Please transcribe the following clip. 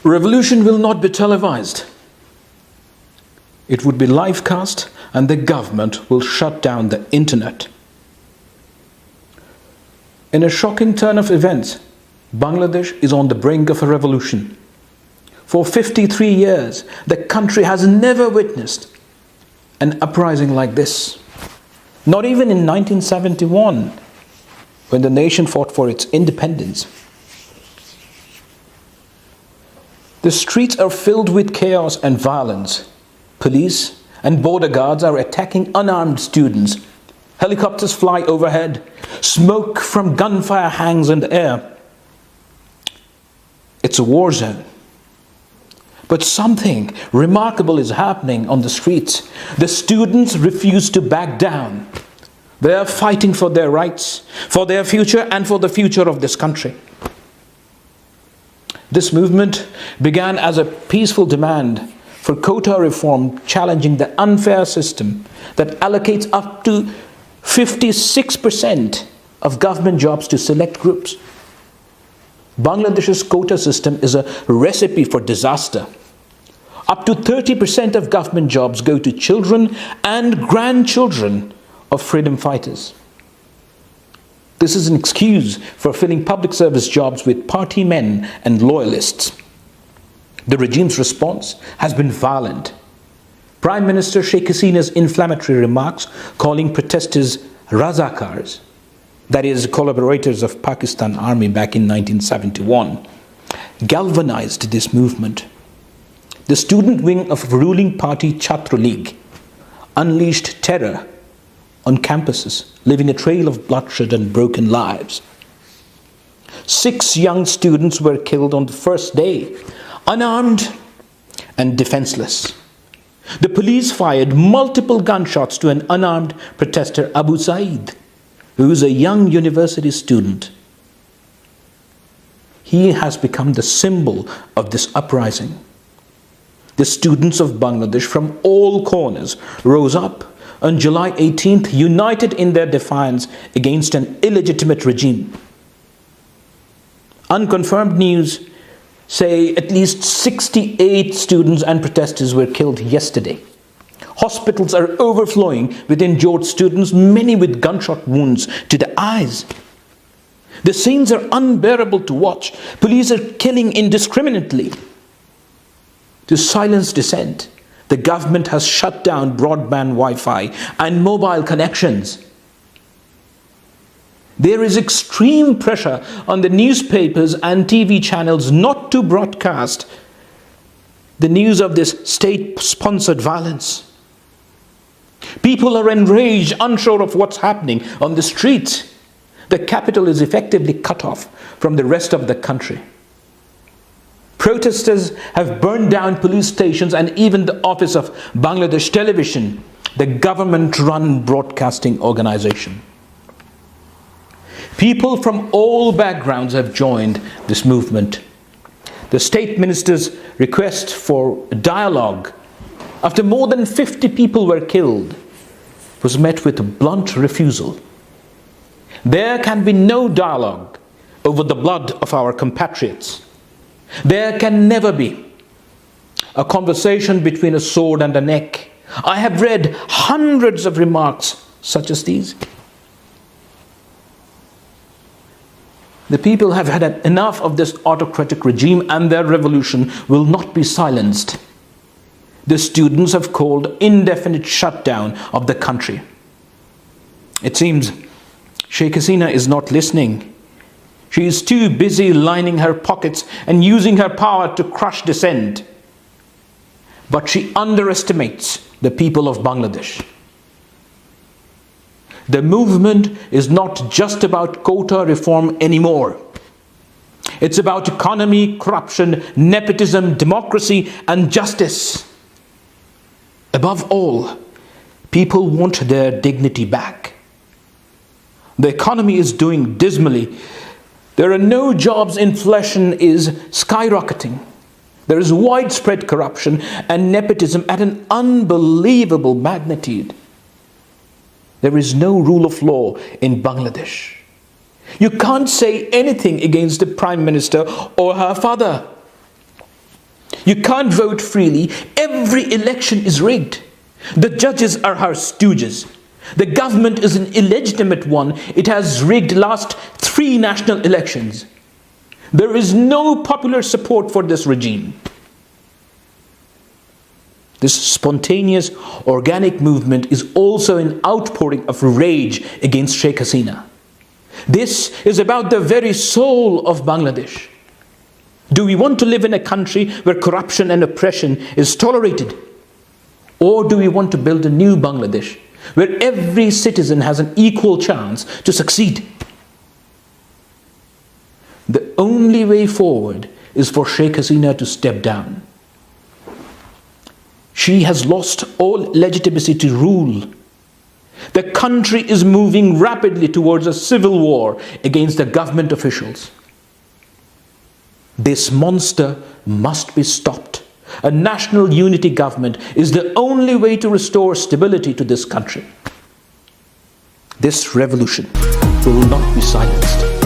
Revolution will not be televised. It would be live cast, and the government will shut down the internet. In a shocking turn of events, Bangladesh is on the brink of a revolution. For 53 years, the country has never witnessed an uprising like this. Not even in 1971, when the nation fought for its independence. The streets are filled with chaos and violence. Police and border guards are attacking unarmed students. Helicopters fly overhead. Smoke from gunfire hangs in the air. It's a war zone. But something remarkable is happening on the streets. The students refuse to back down. They are fighting for their rights, for their future, and for the future of this country. This movement began as a peaceful demand for quota reform, challenging the unfair system that allocates up to 56% of government jobs to select groups. Bangladesh's quota system is a recipe for disaster. Up to 30% of government jobs go to children and grandchildren of freedom fighters. This is an excuse for filling public service jobs with party men and loyalists. The regime's response has been violent. Prime Minister Sheikh Hasina's inflammatory remarks calling protesters Razakars, that is, collaborators of Pakistan Army back in 1971, galvanized this movement. The student wing of ruling party Chhatra League unleashed terror on campuses, leaving a trail of bloodshed and broken lives. 6 young students were killed on the first day, unarmed and defenseless. The police fired multiple gunshots to an unarmed protester, Abu Saeed, who is a young university student. He has become the symbol of this uprising. The students of Bangladesh from all corners rose up on July 18th, united in their defiance against an illegitimate regime. Unconfirmed news say at least 68 students and protesters were killed yesterday. Hospitals are overflowing with injured students, many with gunshot wounds to the eyes. The scenes are unbearable to watch. Police are killing indiscriminately. To silence dissent, the government has shut down broadband Wi-Fi and mobile connections. There is extreme pressure on the newspapers and TV channels not to broadcast the news of this state-sponsored violence. People are enraged, unsure of what's happening on the streets. The capital is effectively cut off from the rest of the country. Protesters have burned down police stations and even the office of Bangladesh Television, the government-run broadcasting organization. People from all backgrounds have joined this movement. The state minister's request for dialogue, after more than 50 people were killed, was met with a blunt refusal. There can be no dialogue over the blood of our compatriots. There can never be a conversation between a sword and a neck. I have read hundreds of remarks such as these. The people have had enough of this autocratic regime, and their revolution will not be silenced. The students have called indefinite shutdown of the country. It seems Sheikh Hasina is not listening. She is too busy lining her pockets and using her power to crush dissent. But she underestimates the people of Bangladesh. The movement is not just about quota reform anymore. It's about economy, corruption, nepotism, democracy, and justice. Above all, people want their dignity back. The economy is doing dismally. There are no jobs, inflation is skyrocketing. There is widespread corruption and nepotism at an unbelievable magnitude. There is no rule of law in Bangladesh. You can't say anything against the Prime Minister or her father. You can't vote freely. Every election is rigged. The judges are her stooges. The government is an illegitimate one. It has rigged last 3 national elections. There is no popular support for this regime. This spontaneous, organic movement is also an outpouring of rage against Sheikh Hasina. This is about the very soul of Bangladesh. Do we want to live in a country where corruption and oppression is tolerated? Or do we want to build a new Bangladesh where every citizen has an equal chance to succeed? The only way forward is for Sheikh Hasina to step down. She has lost all legitimacy to rule. The country is moving rapidly towards a civil war against the government officials. This monster must be stopped. A national unity government is the only way to restore stability to this country. This revolution will not be silenced.